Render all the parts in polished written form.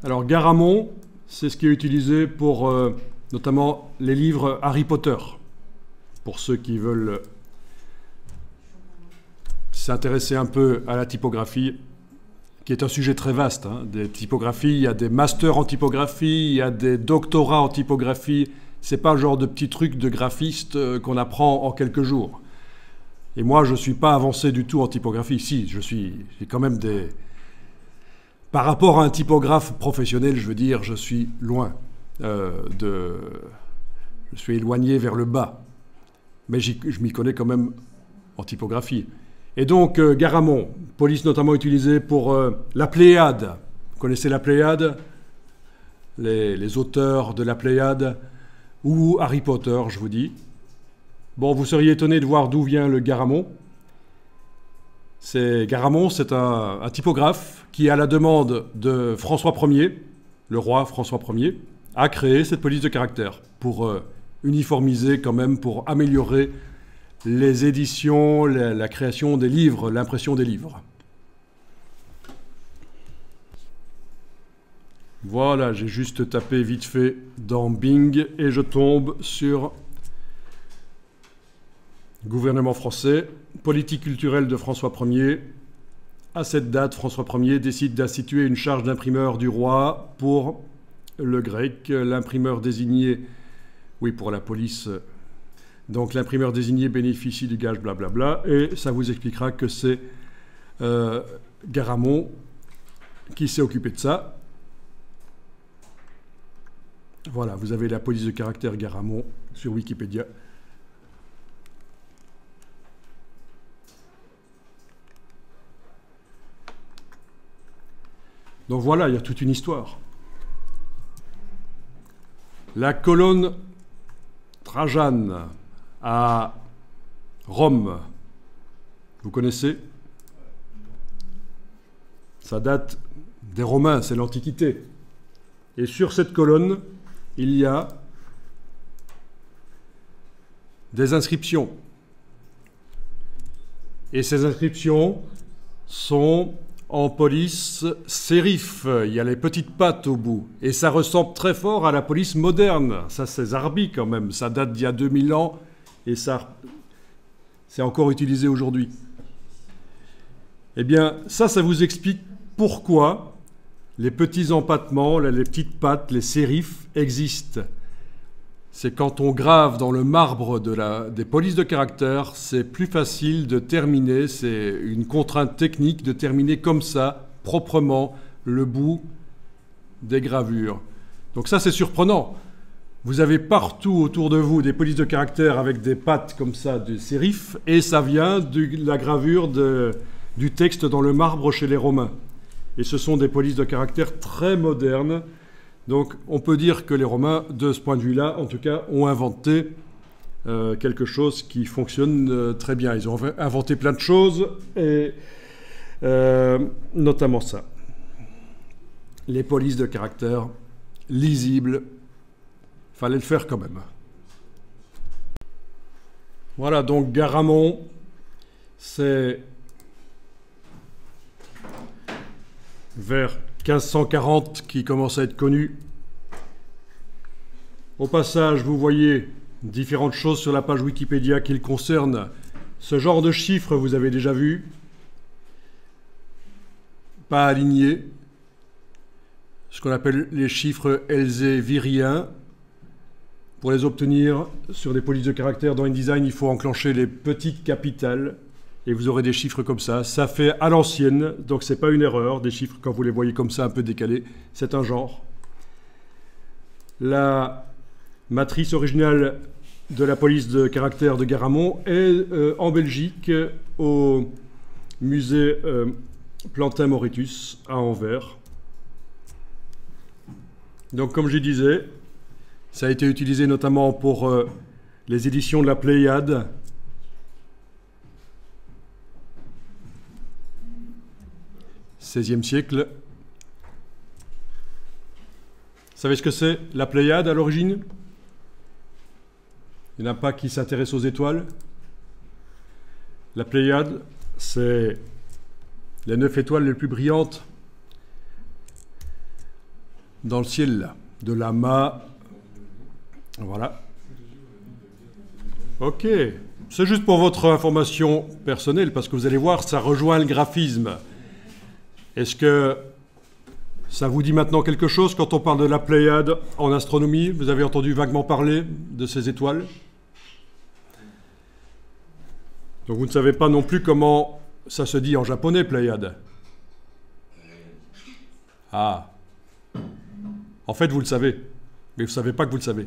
Alors Garamond, c'est ce qui est utilisé pour notamment les livres Harry Potter, pour ceux qui veulent s'intéresser un peu à la typographie, qui est un sujet très vaste. Hein. Des typographies, il y a des masters en typographie, il y a des doctorats en typographie. C'est pas le genre de petit truc de graphiste qu'on apprend en quelques jours. Et moi, je suis pas avancé du tout en typographie. Si, j'ai quand même des... Par rapport à un typographe professionnel, je veux dire, je suis loin Je suis éloigné vers le bas. Mais je m'y connais quand même en typographie. Et donc, Garamond, police notamment utilisée pour la Pléiade. Vous connaissez la Pléiade? Les auteurs de la Pléiade, ou Harry Potter, je vous dis. Bon, vous seriez étonné de voir d'où vient le Garamond. Garamond, c'est un typographe qui, à la demande de François Ier, le roi François Ier, a créé cette police de caractère pour uniformiser quand même, pour améliorer les éditions, la création des livres, l'impression des livres. Voilà, j'ai juste tapé vite fait dans Bing et je tombe sur gouvernement français, politique culturelle de François Ier. À cette date, François Ier décide d'instituer une charge d'imprimeur du roi pour le grec, l'imprimeur désigné, oui, pour la police. Donc l'imprimeur désigné bénéficie du gage, blablabla, et ça vous expliquera que c'est Garamond qui s'est occupé de ça. Voilà, vous avez la police de caractère Garamond sur Wikipédia. Donc voilà, il y a toute une histoire. La colonne Trajane à Rome, vous connaissez? Ça date des Romains, c'est l'Antiquité. Et sur cette colonne, il y a des inscriptions. Et ces inscriptions sont en police sérif. Il y a les petites pattes au bout. Et ça ressemble très fort à la police moderne. Ça, c'est Zarbi quand même. Ça date d'il y a 2000 ans et ça, c'est encore utilisé aujourd'hui. Eh bien, ça vous explique pourquoi les petits empattements, les petites pattes, les sérifs existent. C'est quand on grave dans le marbre des polices de caractère, c'est plus facile de terminer, c'est une contrainte technique de terminer comme ça, proprement, le bout des gravures. Donc ça, c'est surprenant. Vous avez partout autour de vous des polices de caractère avec des pattes comme ça, de sérifs, et ça vient de la gravure du texte dans le marbre chez les Romains. Et ce sont des polices de caractère très modernes. Donc on peut dire que les Romains, de ce point de vue-là, en tout cas, ont inventé quelque chose qui fonctionne très bien. Ils ont inventé plein de choses, et notamment ça. Les polices de caractère lisibles, fallait le faire quand même. Voilà, donc Garamond, c'est vers 1540 qui commence à être connu. Au passage, vous voyez différentes choses sur la page Wikipédia qui le concernent. Ce genre de chiffres, vous avez déjà vu. Pas alignés. Ce qu'on appelle les chiffres elzéviriens. Pour les obtenir sur des polices de caractère dans InDesign, il faut enclencher les petites capitales. Et vous aurez des chiffres comme ça. Ça fait à l'ancienne, donc c'est pas une erreur. Des chiffres, quand vous les voyez comme ça, un peu décalés, c'est un genre. La matrice originale de la police de caractère de Garamond est en Belgique, au musée Plantin-Moretus à Anvers. Donc, comme je disais, ça a été utilisé notamment pour les éditions de la Pléiade. XVIe siècle. Vous savez ce que c'est, la Pléiade, à l'origine? Il n'y en a pas qui s'intéressent aux étoiles. La Pléiade, c'est les 9 étoiles les plus brillantes dans le ciel, là. De l'amas. Voilà. Ok. C'est juste pour votre information personnelle, parce que vous allez voir, ça rejoint le graphisme. Est-ce que ça vous dit maintenant quelque chose quand on parle de la Pléiade en astronomie? Vous avez entendu vaguement parler de ces étoiles? Donc vous ne savez pas non plus comment ça se dit en japonais, Pléiade. Ah. En fait, vous le savez, mais vous ne savez pas que vous le savez.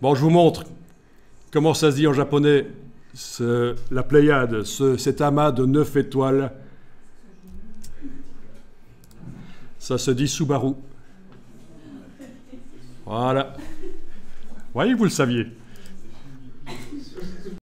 Bon, je vous montre comment ça se dit en japonais, la Pléiade, cet amas de 9 étoiles. Ça se dit Subaru. Voilà. Vous voyez, vous le saviez.